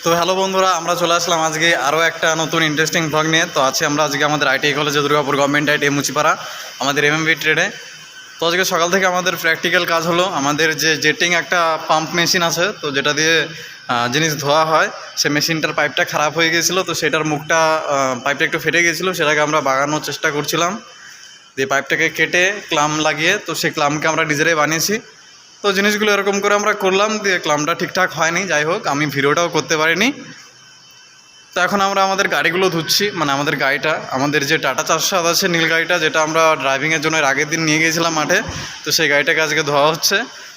তো হ্যালো বন্ধুরা, আমরা চলে আসলাম আজকে আরও একটা নতুন ইন্টারেস্টিং ব্লগ নিয়ে। তো আছি আমরা আজকে আমাদের আইটিআই কলেজে, দুর্গাপুর গভর্নমেন্ট আইটিআই মুচিপাড়া, আমাদের এমএমবি ট্রেডে। তো আজকে সকাল থেকে আমাদের প্র্যাকটিক্যাল কাজ হলো। আমাদের যে জেটিং একটা পাম্প মেশিন আছে, তো যেটা দিয়ে জিনিস ধোয়া হয়, সে মেশিনটার পাইপটা খারাপ হয়ে গিয়েছিলো। তো সেটার মুখটা পাইপটা একটু ফেটে গিয়েছিলো, সেটাকে আমরা বাগানোর চেষ্টা করছিলাম। দিয়ে পাইপটাকে কেটে ক্লাম লাগিয়ে, তো সেই ক্লামকে আমরা নিজেরাই বানিয়েছি। তো জিনিসগুলো এরকম করে আমরা করলাম, দিয়ে ক্লামটা ঠিকঠাক হয়নি। যাই হোক, আমি ভিডিওটাও করতে পারিনি। তো এখন আমরা আমাদের গাড়িগুলো ধুচ্ছি, মানে আমাদের গাড়িটা, আমাদের যে টাটা 407 আছে নীল গাড়িটা, যেটা আমরা ড্রাইভিংয়ের জন্য আগের দিন নিয়ে গিয়েছিলাম মাঠে, তো সেই গাড়িটাকে আজকে ধোয়া হচ্ছে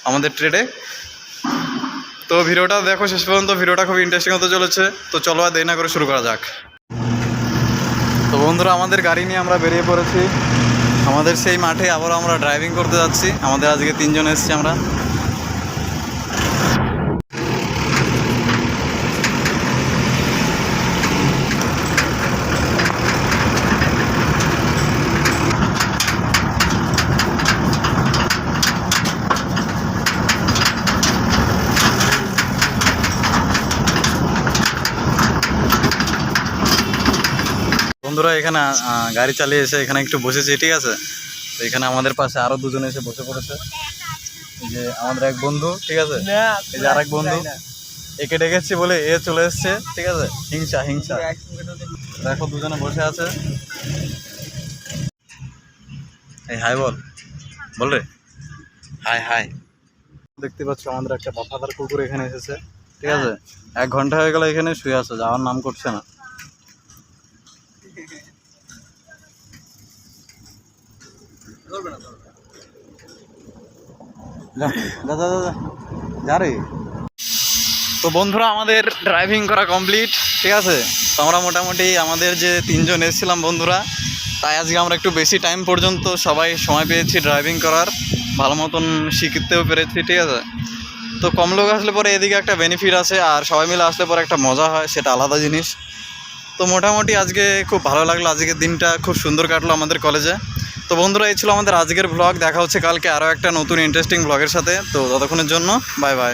আমাদের ট্রেডে। তো ভিডিওটা দেখো শেষ পর্যন্ত, ভিডিওটা খুব ইন্টারেস্টিং হতে চলেছে। তো চলো আর দেরি না করে শুরু করা যাক। তো বন্ধুরা, আমাদের গাড়ি নিয়ে আমরা বেরিয়ে পড়েছি আমাদের সেই মাঠে। আবার আমরা ড্রাইভিং করতে যাচ্ছি। আমাদের আজকে 3 জন এসেছি আমরা। বন্ধুরা, এখানে গাড়ি চালিয়ে এসে এখানে একটু বসেছি, ঠিক আছে। তো এখানে আমাদের পাশে আরো দুজন এসে বসে পড়েছে। এই যে আমাদের এক বন্ধু, ঠিক আছে, এই যে আরেক বন্ধু, একে ডেকেছি বলে এ চলে এসছে, ঠিক আছে। হিংসা হিংসা, দেখো দুজনে বসে আছে। এই হাই বল, বল রে হাই হাই। দেখতে পাচ্ছ আমাদের একটা বফাদার কুকুর এখানে এসেছে, ঠিক আছে। 1 ঘন্টা হয়ে গেল এখানে শুয়ে আছে, যাওয়ার নাম করছে না। যা রে। তো বন্ধুরা, আমাদের ড্রাইভিং করা কমপ্লিট, ঠিক আছে। তো আমরা মোটামুটি আমাদের যে 3 জন এসেছিলাম বন্ধুরা, তাই আজকে আমরা একটু বেশি টাইম পর্যন্ত সবাই সময় পেয়েছি ড্রাইভিং করার, ভালো মতন শিখতেও পেরেছি, ঠিক আছে। তো কম লোক আসলে পরে এদিকে একটা বেনিফিট আছে, আর সবাই মিলে আসলে পরে একটা মজা হয়, সেটা আলাদা জিনিস। তো মোটামুটি আজকে খুব ভালো লাগলো, আজকের দিনটা খুব সুন্দর কাটলো আমাদের কলেজে। তো বন্ধুরা, এই ছিল আমাদের আজকের ব্লগ। দেখা হচ্ছে কালকে আরও একটা নতুন ইন্টারেস্টিং ব্লগের সাথে। তো ততক্ষণের জন্য বাই বাই।